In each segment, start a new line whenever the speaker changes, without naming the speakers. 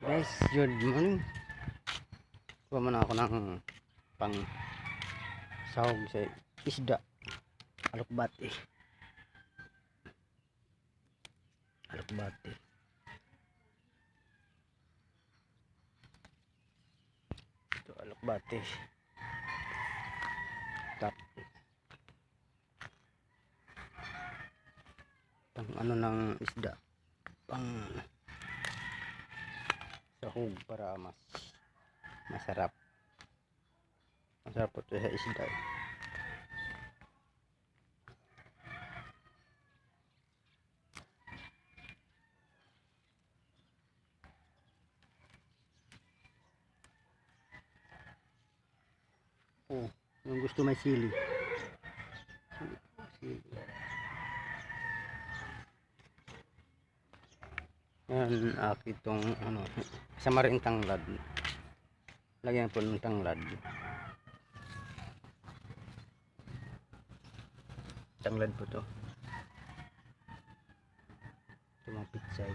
Guys, good morning. Kuha muna ako ng pang sahog sa isda. Alokbati. Alokbati. Ito alokbati. Tap. Pang ano ng isda. Pang sahog para masarap. Masarap po ito sa isda. Oh, yung gusto may sili. Sili. Yan itong ano, sama rin tanglad. Lagyan po ng tanglad. Tanglad po to. Ito mga pitsay.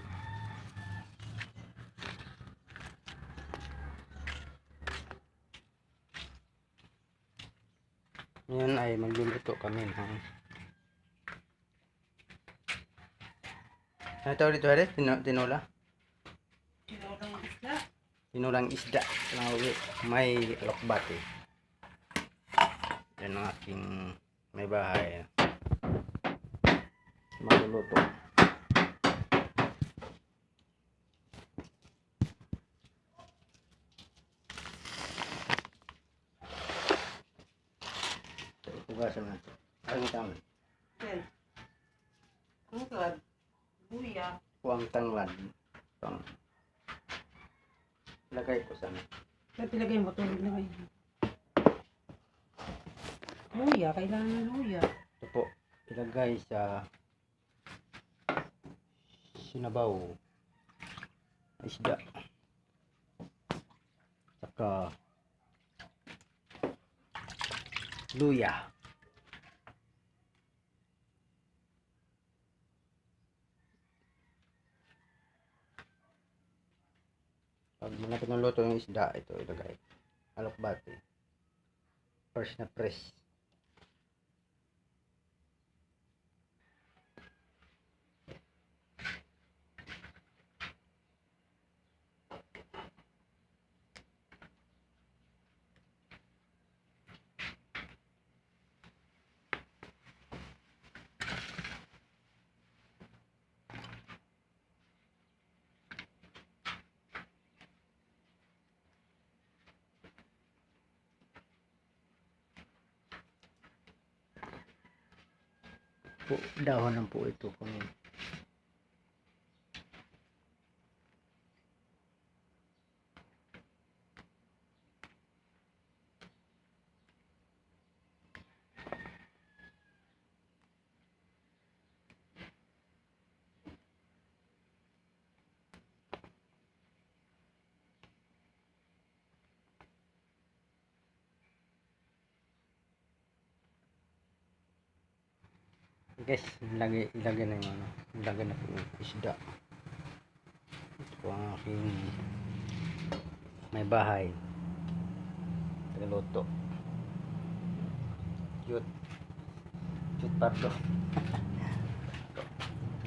Ngayon ay magluluto kami ng ano tawag dito, Hare? Tinola?
Tinulang isda.
Tinulang isda. May alokbati. Yan ang aking may bahay. Magluluto. Hugasan natin. Ano tama?
Yan. Tungkad. Buya.
Huwag tanglad. Pang lagay ko sana.
Ba't ilagay mo ito? Ilagay mo. Luya. Kailangan ng luya.
Ito po. Ilagay sa sinabaw. Isda. Saka luya. Pag malapit ng luto yung isda, ito ilagay. Alokbati. Fresh na fresh. Po, dahon lang po ito kung guys, ilagay na yung ano, ilagay na po yung isda. Ito po ang aking may bahay. Tagaluto. Cute. Cute pardo.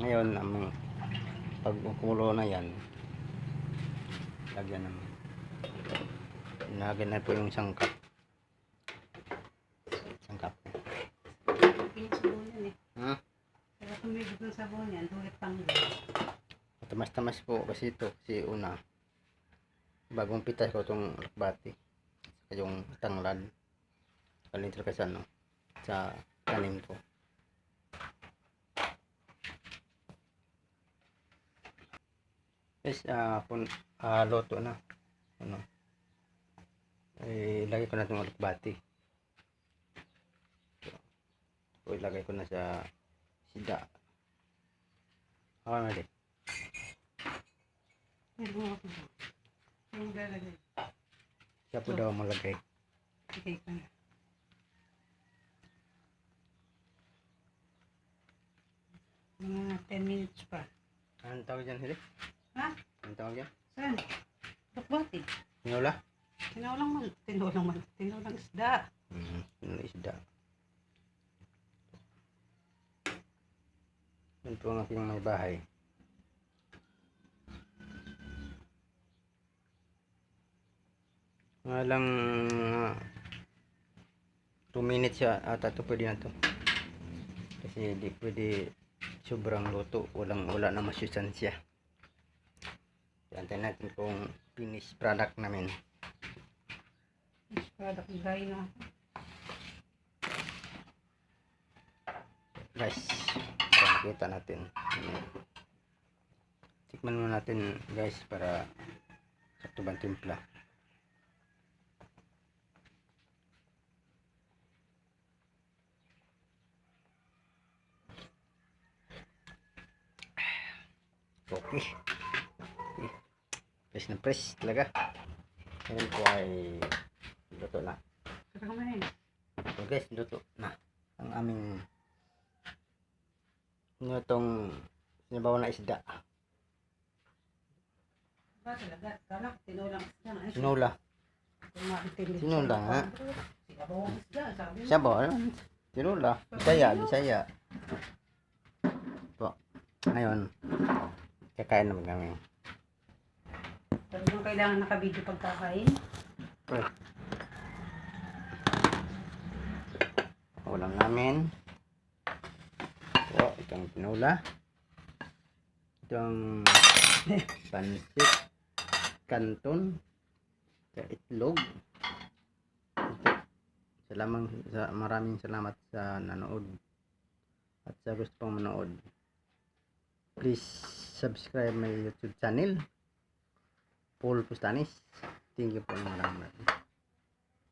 Ngayon, pag kumulo na yan, lagyan naman. Lagyan na po yung sangkap. Sangkap.
Sabon yan eh.
Ha?
Kaya tumigit ng sabon yan. Tulit tanggal.
Tamas-tamas po kasi ito. Kasi una, bagong pitas ko itong alokbati. Yung tanglad. Kalinter kasi ano, sa tanim ko. Guys, luto na. Ano? Ilagay ko na itong alokbati. So, ilagay ko na sa isda. Okay, mali.
Yung lalagay.
Siya po daw malagay.
Okay ka na. Mga 10 minutes pa.
Anong tawag dyan, Hili?
Ha?
Anong tawag yan?
Saan? alakbati.
Tinola?
Tinulang isda.
Tinola isda. Yan po ang aking may bahay. Mga lang 2 minutes ata ito, pwede na to. Kasi di pwede sobrang luto, wala na masustansya. Antayin natin kung finished product namin.
Product gaya na.
Guys, so makita natin. Tikman muna natin guys para sakto bang timpla. Okay. Press na press talaga. Yan po ay luto na.
Saka kumain.
So guys, luto na ang aming itong sinabaw na isda.
Ba talaga? Kala ko tinulang isda.
Tinola. Tinola nga.
Sinabawang isda. Sabi mo.
Sabaw. Tinola. Bisaya. Po. Ngayon, kakain naman kami.
Sabi mo kailangan nakabidyo pagkakain.
Ulam namin. Ito, itong tinola. Itong pansit kanton. Ito, itlog. Ito. Maraming salamat sa nanood. At sa gusto pong manood. Please subscribe my YouTube channel. Paul Pustanis. Thank you po ng marami.